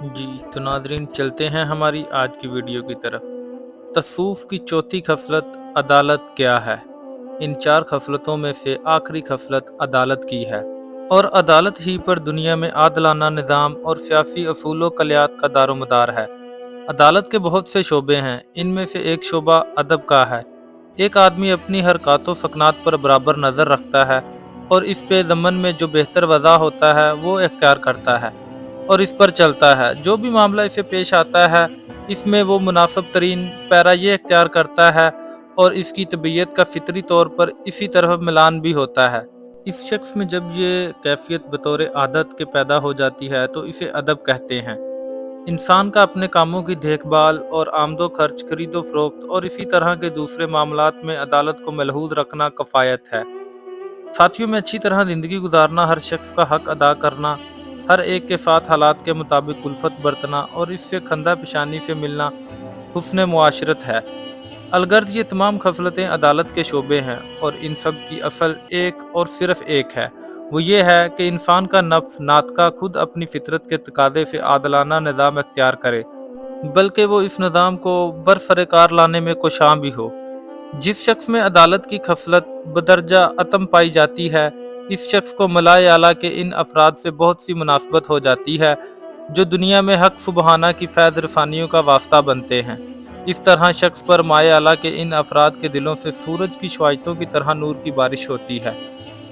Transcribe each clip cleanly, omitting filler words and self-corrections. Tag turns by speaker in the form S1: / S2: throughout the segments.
S1: جی تو ناظرین چلتے ہیں ہماری آج کی ویڈیو کی طرف۔ تصوف کی چوتھی خصلت عدالت کیا ہے؟ ان چار خصلتوں میں سے آخری خصلت عدالت کی ہے، اور عدالت ہی پر دنیا میں عادلانہ نظام اور سیاسی اصول و کلیات کا دار و مدار ہے۔ عدالت کے بہت سے شعبے ہیں، ان میں سے ایک شعبہ ادب کا ہے۔ ایک آدمی اپنی حرکات و سکنات پر برابر نظر رکھتا ہے اور اس پہ ضمن میں جو بہتر وضع ہوتا ہے وہ اختیار کرتا ہے اور اس پر چلتا ہے۔ جو بھی معاملہ اسے پیش آتا ہے اس میں وہ مناسب ترین پیرا یہ اختیار کرتا ہے اور اس کی طبیعت کا فطری طور پر اسی طرف ملان بھی ہوتا ہے۔ اس شخص میں جب یہ کیفیت بطور عادت کے پیدا ہو جاتی ہے تو اسے ادب کہتے ہیں۔ انسان کا اپنے کاموں کی دیکھ بھال اور آمد و خرچ، خرید و فروخت اور اسی طرح کے دوسرے معاملات میں عدالت کو ملحوظ رکھنا کفایت ہے۔ ساتھیوں میں اچھی طرح زندگی گزارنا، ہر شخص کا حق ادا کرنا، ہر ایک کے ساتھ حالات کے مطابق الفت برتنا اور اس سے خندہ پیشانی سے ملنا حسن معاشرت ہے۔ الغرض یہ تمام خصلتیں عدالت کے شعبے ہیں، اور ان سب کی اصل ایک اور صرف ایک ہے، وہ یہ ہے کہ انسان کا نفس ناطقہ خود اپنی فطرت کے تقاضے سے عادلانہ نظام اختیار کرے، بلکہ وہ اس نظام کو برسر کار لانے میں کوشاں بھی ہو۔ جس شخص میں عدالت کی خصلت بدرجہ اتم پائی جاتی ہے، اس شخص کو ملائے اعلیٰ کے ان افراد سے بہت سی مناسبت ہو جاتی ہے جو دنیا میں حق سبحانہ کی فیض رسانیوں کا واسطہ بنتے ہیں۔ اس طرح شخص پر مائے اعلیٰ کے ان افراد کے دلوں سے سورج کی شعاعوں کی طرح نور کی بارش ہوتی ہے۔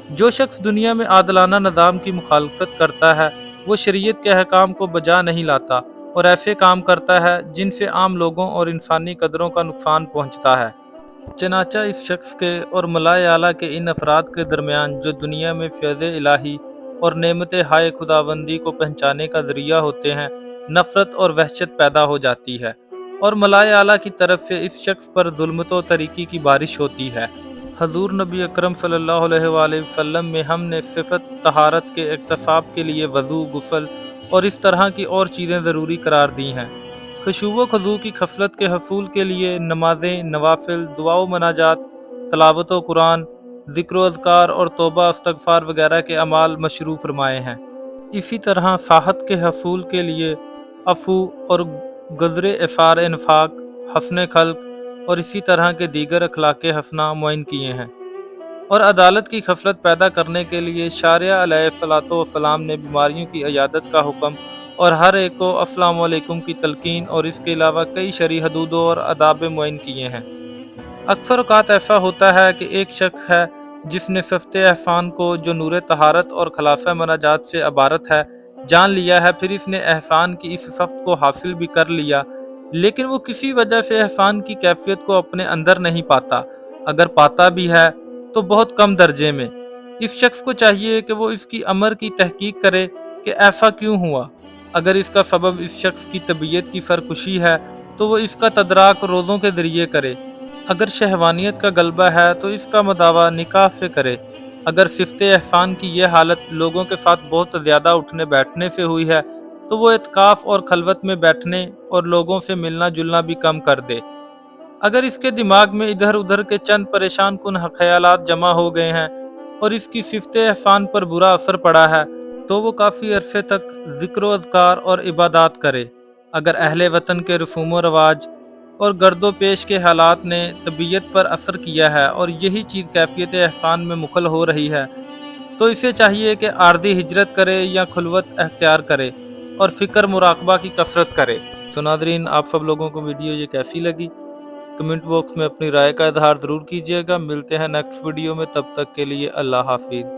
S1: جو شخص دنیا میں عادلانہ نظام کی مخالفت کرتا ہے وہ شریعت کے احکام کو بجا نہیں لاتا اور ایسے کام کرتا ہے جن سے عام لوگوں اور انسانی قدروں کا نقصان پہنچتا ہے۔ چنانچہ اس شخص کے اور ملائے اعلیٰ کے ان افراد کے درمیان جو دنیا میں فیض الہی اور نعمت ہائے خداوندی کو پہنچانے کا ذریعہ ہوتے ہیں، نفرت اور وحشت پیدا ہو جاتی ہے، اور ملائے اعلیٰ کی طرف سے اس شخص پر ظلمت و طریقی کی بارش ہوتی ہے۔ حضور نبی اکرم صلی اللہ علیہ وآلہ وسلم میں ہم نے صفت طہارت کے اکتساب کے لیے وضو، غسل اور اس طرح کی اور چیزیں ضروری قرار دی ہیں۔ خشوع و خضوع کی خصلت کے حصول کے لیے نمازیں، نوافل، دعا و مناجات، تلاوت و قرآن، ذکر و اذکار اور توبہ استغفار وغیرہ کے اعمال مشروع فرمائے ہیں۔ اسی طرح صحت کے حصول کے لیے عفو اور گزر اثار انفاق، حسن خلق اور اسی طرح کے دیگر اخلاق حسنہ معین کیے ہیں۔ اور عدالت کی خصلت پیدا کرنے کے لیے شارع علیہ الصلوۃ والسلام نے بیماریوں کی عیادت کا حکم اور ہر ایک کو السلام علیکم کی تلقین اور اس کے علاوہ کئی شرعی حدود اور آداب معین کیے ہیں۔ اکثر اوقات ایسا ہوتا ہے کہ ایک شخص ہے جس نے صفت احسان کو جو نور طہارت اور خلاصہ مناجات سے عبارت ہے جان لیا ہے، پھر اس نے احسان کی اس صفت کو حاصل بھی کر لیا، لیکن وہ کسی وجہ سے احسان کی کیفیت کو اپنے اندر نہیں پاتا، اگر پاتا بھی ہے تو بہت کم درجے میں۔ اس شخص کو چاہیے کہ وہ اس کی امر کی تحقیق کرے کہ ایسا کیوں ہوا۔ اگر اس کا سبب اس شخص کی طبیعت کی سرکشی ہے تو وہ اس کا تدراک روزوں کے ذریعے کرے، اگر شہوانیت کا غلبہ ہے تو اس کا مداوع نکاح سے کرے، اگر صفت احسان کی یہ حالت لوگوں کے ساتھ بہت زیادہ اٹھنے بیٹھنے سے ہوئی ہے تو وہ اعتکاف اور خلوت میں بیٹھنے اور لوگوں سے ملنا جلنا بھی کم کر دے۔ اگر اس کے دماغ میں ادھر ادھر کے چند پریشان کن خیالات جمع ہو گئے ہیں اور اس کی صفت احسان پر برا اثر پڑا ہے تو وہ کافی عرصے تک ذکر و اذکار اور عبادات کرے۔ اگر اہل وطن کے رسوم و رواج اور گرد و پیش کے حالات نے طبیعت پر اثر کیا ہے اور یہی چیز کیفیت احسان میں مخل ہو رہی ہے تو اسے چاہیے کہ عارضی ہجرت کرے یا خلوت اختیار کرے اور فکر مراقبہ کی کثرت کرے۔ تو ناظرین، آپ سب لوگوں کو ویڈیو یہ کیسی لگی؟ کمنٹ باکس میں اپنی رائے کا اظہار ضرور کیجیے گا۔ ملتے ہیں نیکسٹ ویڈیو میں، تب تک کے لیے اللہ حافظ۔